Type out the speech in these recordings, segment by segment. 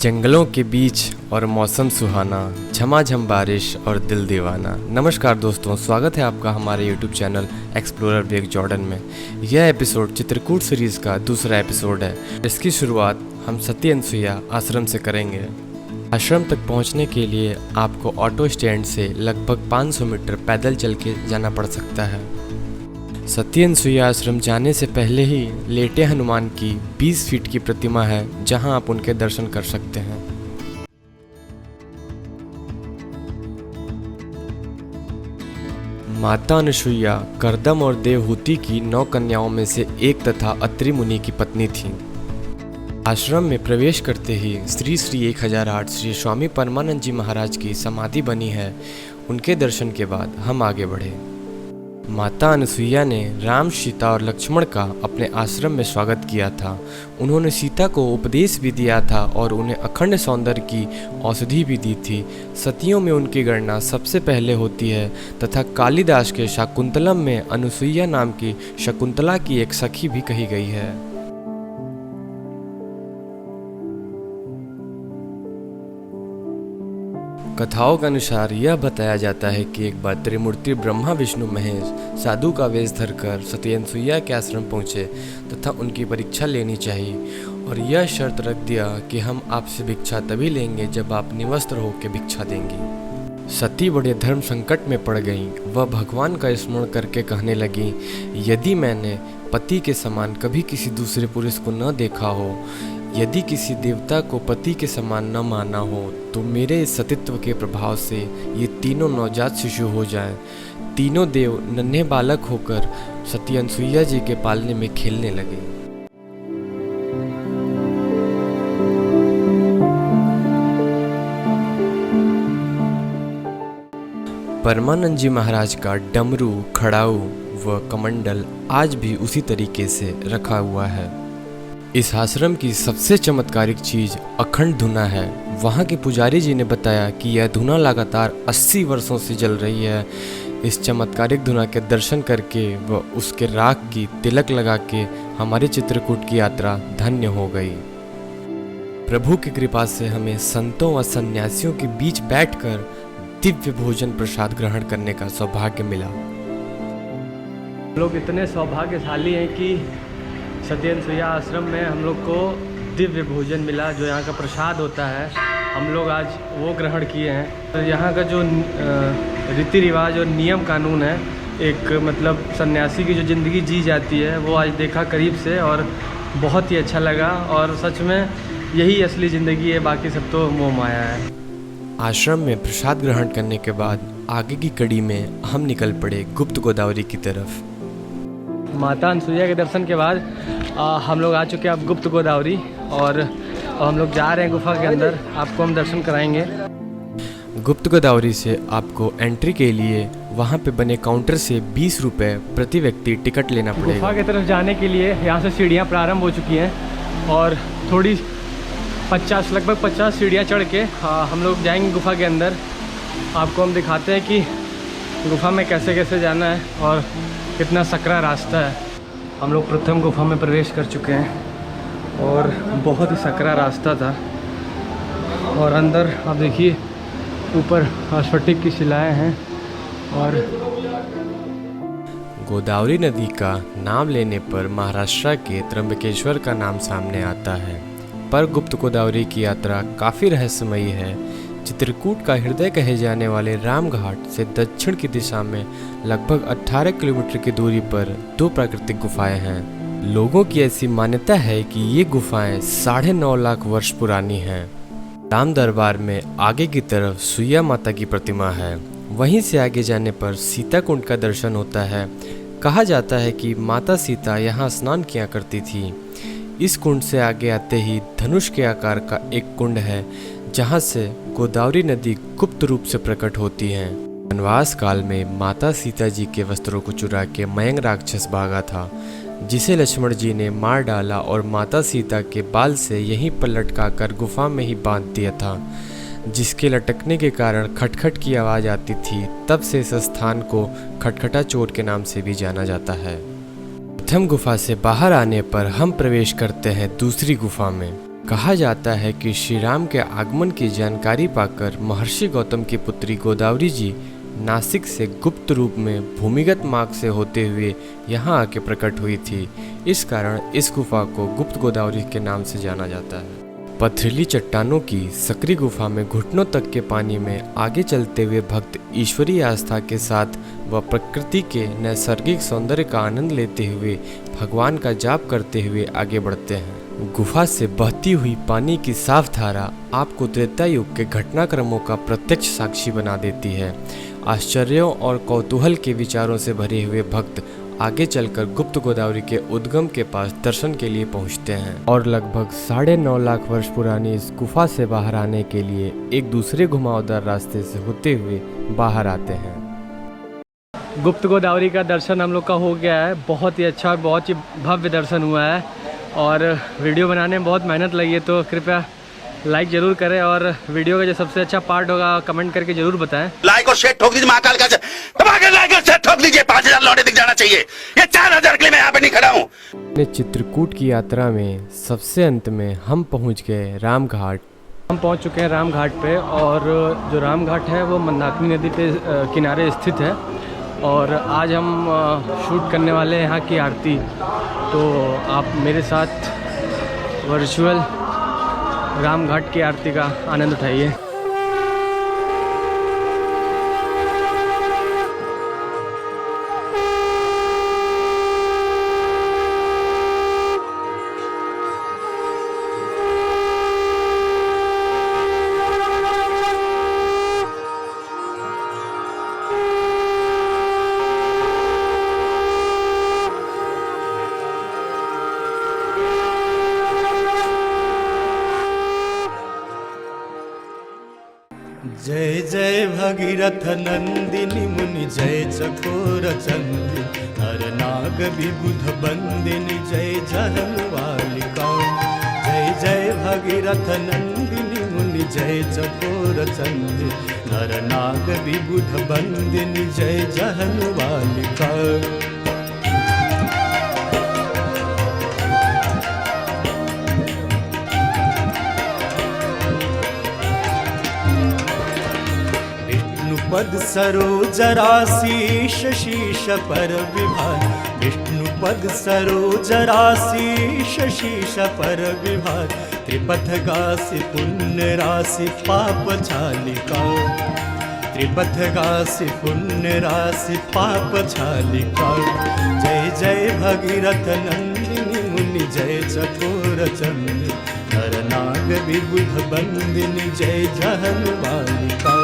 जंगलों के बीच और मौसम सुहाना, झमाझम बारिश और दिल दीवाना। नमस्कार दोस्तों, स्वागत है आपका हमारे यूट्यूब चैनल एक्सप्लोरर विवेक जॉर्डन में। यह एपिसोड चित्रकूट सीरीज़ का दूसरा एपिसोड है। इसकी शुरुआत हम सती अनसुईया आश्रम से करेंगे। आश्रम तक पहुंचने के लिए आपको ऑटो स्टैंड से लगभग 500 मीटर पैदल चल के जाना पड़ सकता है। सती अनसुईया आश्रम जाने से पहले ही लेटे हनुमान की 20 फीट की प्रतिमा है, जहां आप उनके दर्शन कर सकते हैं। माता अनसुईया करदम और देवहूति की 9 कन्याओं में से एक तथा अत्रि मुनि की पत्नी थीं। आश्रम में प्रवेश करते ही श्री श्री 1008 श्री स्वामी परमानंद जी महाराज की समाधि बनी है। उनके दर्शन के बाद हम आगे बढ़े। माता अनसुईया ने राम, सीता और लक्ष्मण का अपने आश्रम में स्वागत किया था। उन्होंने सीता को उपदेश भी दिया था और उन्हें अखंड सौंदर्य की औषधि भी दी थी। सतियों में उनकी गणना सबसे पहले होती है तथा कालिदास के शाकुंतलम में अनसुईया नाम की शकुंतला की एक सखी भी कही गई है। कथाओं के अनुसार यह बताया जाता है कि एक बार त्रिमूर्ति ब्रह्मा, विष्णु, महेश साधु का वेश धरकर सती अनसुईया के आश्रम पहुँचे तथा उनकी परीक्षा लेनी चाहिए और यह शर्त रख दिया कि हम आपसे भिक्षा तभी लेंगे जब आप निवस्त्र होकर भिक्षा देंगी। सती बड़े धर्म संकट में पड़ गईं। वह भगवान का स्मरण करके कहने लगी, यदि मैंने पति के समान कभी किसी दूसरे पुरुष को न देखा हो, यदि किसी देवता को पति के समान न माना हो, तो मेरे इस सतीत्व के प्रभाव से ये तीनों नवजात शिशु हो जाएं। तीनों देव नन्हे बालक होकर सती अनसुईया जी के पालने में खेलने लगे। परमानंद जी महाराज का डमरू, खड़ाऊ व कमंडल आज भी उसी तरीके से रखा हुआ है। इस आश्रम की सबसे चमत्कारिक चीज अखंड धुना है। वहाँ के पुजारी जी ने बताया कि यह धुना लगातार 80 वर्षों से जल रही है। इस चमत्कारिक धुना के दर्शन करके व उसके राख की तिलक लगा के हमारी चित्रकूट की यात्रा धन्य हो गई। प्रभु की कृपा से हमें संतों व सन्यासियों के बीच बैठकर दिव्य भोजन प्रसाद ग्रहण करने का सौभाग्य मिला। लोग इतने सौभाग्यशाली हैं कि सती अनसुईया आश्रम में हम लोग को दिव्य भोजन मिला। जो यहाँ का प्रसाद होता है, हम लोग आज वो ग्रहण किए हैं। तो यहाँ का जो रीति रिवाज और नियम कानून है, एक मतलब सन्यासी की जो ज़िंदगी जी जाती है, वो आज देखा करीब से और बहुत ही अच्छा लगा। और सच में यही असली ज़िंदगी है, बाकी सब तो मोह माया है। आश्रम में प्रसाद ग्रहण करने के बाद आगे की कड़ी में हम निकल पड़े गुप्त गोदावरी की तरफ। माता अनसुईया के दर्शन के बाद हम लोग आ चुके हैं अब गुप्त गोदावरी और हम लोग जा रहे हैं गुफा के अंदर। आपको हम दर्शन कराएंगे। गुप्त गोदावरी से आपको एंट्री के लिए वहां पे बने काउंटर से 20 रुपये प्रति व्यक्ति टिकट लेना पड़ेगा। गुफा की तरफ जाने के लिए यहाँ से सीढ़ियाँ प्रारंभ हो चुकी हैं और थोड़ी लगभग 50 सीढ़ियाँ चढ़ के हम लोग जाएंगे गुफा के अंदर। आपको हम दिखाते हैं कि गुफा में कैसे कैसे जाना है और कितना सकरा रास्ता है। हम लोग प्रथम गुफा में प्रवेश कर चुके हैं और बहुत ही सकरा रास्ता था। और अंदर आप देखिए, ऊपर स्फटिक की शिलाएं हैं। और गोदावरी नदी का नाम लेने पर महाराष्ट्र के त्र्यंबकेश्वर का नाम सामने आता है, पर गुप्त गोदावरी की यात्रा काफ़ी रहस्यमयी है। चित्रकूट का हृदय कहे जाने वाले रामघाट से दक्षिण की दिशा में लगभग 18 किलोमीटर की दूरी पर 2 प्राकृतिक गुफाएं हैं। लोगों की ऐसी मान्यता है कि ये गुफाएं 9.5 लाख वर्ष पुरानी हैं। राम दरबार में आगे की तरफ सुईया माता की प्रतिमा है। वहीं से आगे जाने पर सीता कुंड का दर्शन होता है। कहा जाता है कि माता सीता यहाँ स्नान किया करती थी। इस कुंड से आगे आते ही धनुष के आकार का एक कुंड है, जहाँ से गोदावरी नदी गुप्त रूप से प्रकट होती है। वनवास काल में माता सीता जी के वस्त्रों को चुरा के मयंक राक्षस भागा था, जिसे लक्ष्मण जी ने मार डाला और माता सीता के बाल से यहीं पर लटका कर गुफा में ही बांध दिया था, जिसके लटकने के कारण खटखट की आवाज़ आती थी। तब से इस स्थान को खटखटा चोट के नाम से भी जाना जाता है। प्रथम गुफा से बाहर आने पर हम प्रवेश करते हैं दूसरी गुफा में। कहा जाता है कि श्री राम के आगमन की जानकारी पाकर महर्षि गौतम की पुत्री गोदावरी जी नासिक से गुप्त रूप में भूमिगत मार्ग से होते हुए यहाँ आके प्रकट हुई थी। इस कारण इस गुफा को गुप्त गोदावरी के नाम से जाना जाता है। पथरीली चट्टानों की सकरी गुफा में घुटनों तक के पानी में आगे चलते हुए भक्त ईश्वरीय आस्था के साथ व प्रकृति के नैसर्गिक सौंदर्य का आनंद लेते हुए भगवान का जाप करते हुए आगे बढ़ते हैं। गुफा से बहती हुई पानी की साफ धारा आपको त्रेता युग के घटनाक्रमों का प्रत्यक्ष साक्षी बना देती है। आश्चर्यों और कौतूहल के विचारों से भरे हुए भक्त आगे चलकर गुप्त गोदावरी के उद्गम के पास दर्शन के लिए पहुंचते हैं और लगभग 9.5 लाख वर्ष पुरानी इस गुफा से बाहर आने के लिए एक दूसरे घुमावदार रास्ते से होते हुए बाहर आते हैं। गुप्त गोदावरी का दर्शन हम लोग का हो गया है। बहुत ही अच्छा और बहुत ही भव्य दर्शन हुआ है और वीडियो बनाने में बहुत मेहनत लगी है, तो कृपया लाइक जरूर करें और वीडियो का जो सबसे अच्छा पार्ट होगा कमेंट करके जरूर बताएं। लाइक और शेयर ठोक दीजिए, महाकाल का दबाकर लाइक और शेयर ठोक दीजिए। 5000 लौटे दिख जाना चाहिए। ये 4000 के लिए मैं यहाँ पे नहीं खड़ा हूँ। अपने चित्रकूट की यात्रा में सबसे अंत में हम पहुँच गए राम घाट। हम पहुँच चुके हैं राम घाट पे और जो राम घाट है वो मंदाकिनी नदी पे किनारे स्थित है और आज हम शूट करने वाले हैं यहाँ की आरती। तो आप मेरे साथ वर्चुअल राम घाट की आरती का आनंद उठाइए। जय जय भगीरथ नंदिनी मुनि जय चकोर चंदी नर नाग विबुध बंदिनी जय जहनवालिका। जय जय भगीरथ नंदिनी मुनि जय चकोर चंदी नर नाग विबुध बंदिनी जय जहनवालिका। पद सरोज राशि शशीष पर विभार विष्णु पद सरोज राशि शशीष पर विभार त्रिपथ गासी पुण्य राशि पाप छालिका। त्रिपथ गासी पुण्य राशि पाप छालिका। जय जय भगीरथ नंदिनी मुनि जय चकोर चंदी नर नाग विबुध बंदिनी जय जहनवालिका।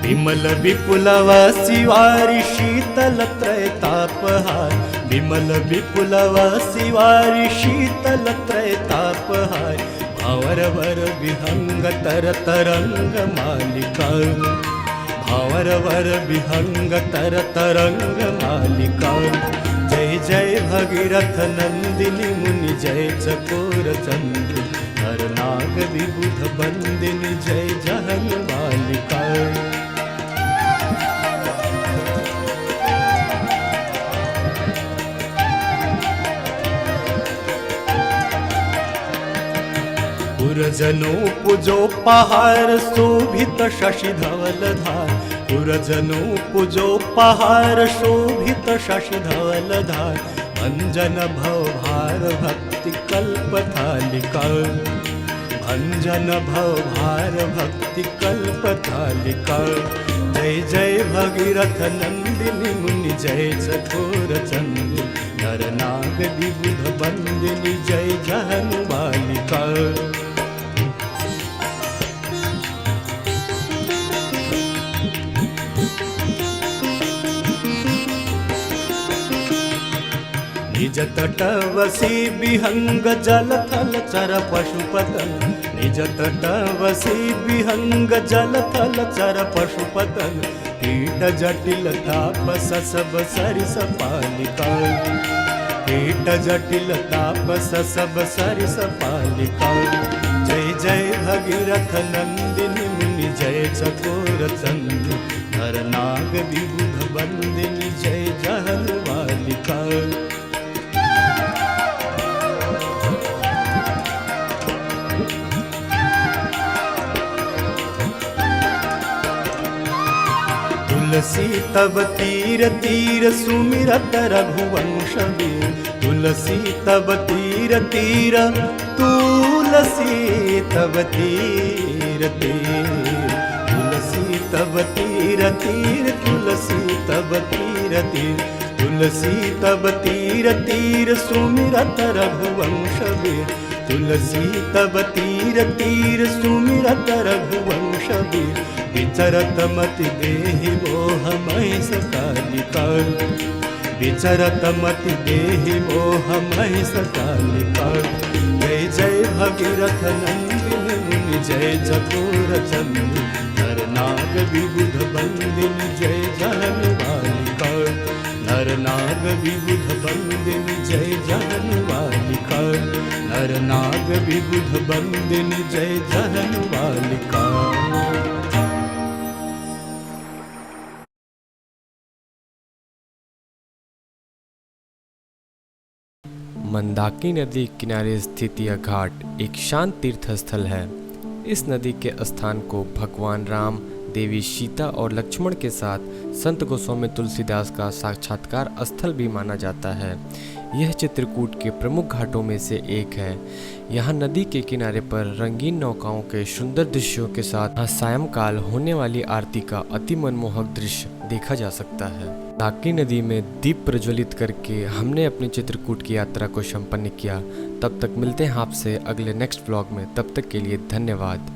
विमल विपुलव शिवारि शीतल त्रैतापहार विमल विपुलव शिवारि शीतल त्रैतापहार भावर वर विहंग तर तरंग मालिका। भावर वर विहंग तर तरंग मालिका। जय जय भगीरथ नंदिनी मुनि जय चकोर चंदी नर नाग विबुध बंदिनी जय जहनवालिका। पुरजनो पुजो पहाड़ शोभित शशि धवल धार पुरजनो पुजो पहाड़ शोभित शशि धवल धार भंजन भव भार भक्ति कल्प थालिका। भंजन भव भार भक्ति कल्प थालिका। जय जय भगीरथ नंदिनी मुनि जय चकोर चंदी नर नाग विबुध बंदिनी जय जहनवालिका। निज तटवसी विहंग जल थल चर पशुपतन निज तटवसी विहंग जल थल चर पशुपतन कीट जटिल तापस सब सरिस पालिका। कीट जटिल तापस सब सरिस पालिका। जय जय भगीरथ नंदिनी मुनि जय चकोर चंद नर नाग विबुध बंदिनी जय जहलवालिका। तुलसी तब तीर तीर सुमिरत रघुवंश वीर। तुलसी तब तीर तीर तुलसी तब तीर तीर। तुलसी तब तीर तीर तुलसी तब तीर तीर। तुलसी तब तीर तीर सुमिरत रघुवंश वीर। तुलसी तब तीर तीर सुमिरत रघुवंश वीर। विचरत मति देहि मोह महिष कालिका। विचरत मति देहि मोह महिष कालिका। जय जय भगीरथ नंदिनी जय चकोर चंद नर नाग विबुध बंदिनी जय जहलवालिका। नर नाग विबुध बंदिनी जय जहलवालिका। नर नाग विबुध बंदिनी जय जहलवालिका। मंदाकिनी नदी किनारे स्थित यह घाट एक शांत तीर्थ स्थल है। इस नदी के स्थान को भगवान राम, देवी सीता और लक्ष्मण के साथ संत गोस्वामी तुलसीदास का साक्षात्कार स्थल भी माना जाता है। यह चित्रकूट के प्रमुख घाटों में से एक है। यहाँ नदी के किनारे पर रंगीन नौकाओं के सुंदर दृश्यों के साथ सायंकाल होने वाली आरती का अति मनमोहक दृश्य देखा जा सकता है। मंदाकिनी नदी में दीप प्रज्वलित करके हमने अपनी चित्रकूट की यात्रा को संपन्न किया। तब तक मिलते हैं आपसे अगले नेक्स्ट व्लॉग में। तब तक के लिए धन्यवाद।